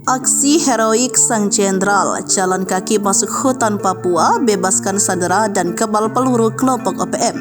Aksi heroik Sang Jenderal, jalan kaki masuk hutan Papua, bebaskan sandera dan kebal peluru kelompok OPM.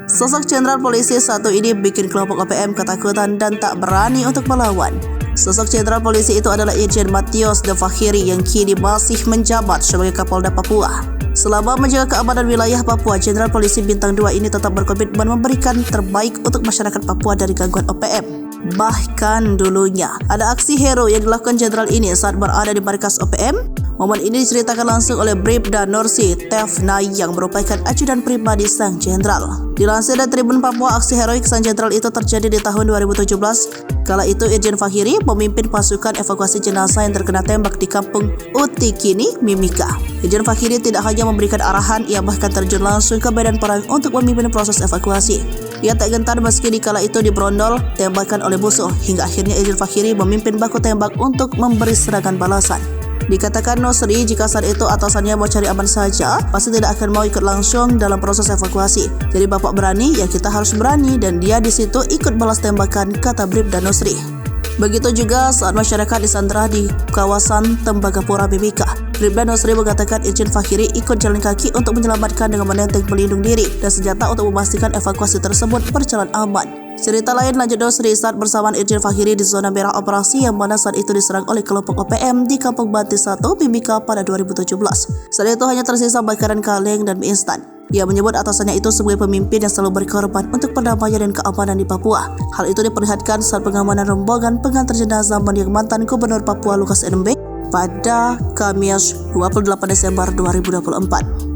Sosok Jenderal Polisi satu ini bikin kelompok OPM ketakutan dan tak berani untuk melawan. Sosok Jenderal Polisi itu adalah Irjen Matius De Fakhiri yang kini masih menjabat sebagai Kapolda Papua. Selama menjaga keamanan wilayah Papua, Jenderal Polisi Bintang 2 ini tetap berkomitmen memberikan terbaik untuk masyarakat Papua dari gangguan OPM. Bahkan dulunya ada aksi hero yang dilakukan jenderal ini saat berada di markas OPM. Momen ini diceritakan langsung oleh Bribda Nursi Tefnai yang merupakan ajudan pribadi Sang Jenderal. Dilansir dari Tribun Papua, aksi heroik Sang Jenderal itu terjadi di tahun 2017. Kala itu Irjen Fakhiri memimpin pasukan evakuasi jenazah yang terkena tembak di kampung Utikini, Mimika. Irjen Fakhiri tidak hanya memberikan arahan, ia bahkan terjun langsung ke medan perang untuk memimpin proses evakuasi. Ia tak gentar meski dikala itu diberondol tembakan oleh musuh, hingga akhirnya Irjen Fakhiri memimpin baku tembak untuk memberi serangan balasan. Dikatakan Nusri jika saat itu atasannya mau cari aman saja, pasti tidak akan mau ikut langsung dalam proses evakuasi. Jadi bapak berani, ya kita harus berani, dan dia di situ ikut balas tembakan, kata Bribda Nusri. Begitu juga saat masyarakat disandera di kawasan Tembagapura Mimika. Bribda Nusri mengatakan Irjen Fakhiri ikut jalan kaki untuk menyelamatkan dengan menenteng pelindung diri dan senjata untuk memastikan evakuasi tersebut berjalan aman. Cerita lain lanjut Nusri saat bersamaan Irjen Fakhiri di zona merah operasi yang mana saat itu diserang oleh kelompok OPM di Kampung Banti 1, Mimika pada 2017. Saat itu hanya tersisa bakaran kaleng dan mie instan. Ia menyebut atasannya itu sebagai pemimpin yang selalu berkorban untuk perdamaian dan keamanan di Papua. Hal itu diperlihatkan saat pengamanan rombongan pengantar jenazah yang mantan Gubernur Papua Lukas NMB pada Kamis 28 Desember 2024.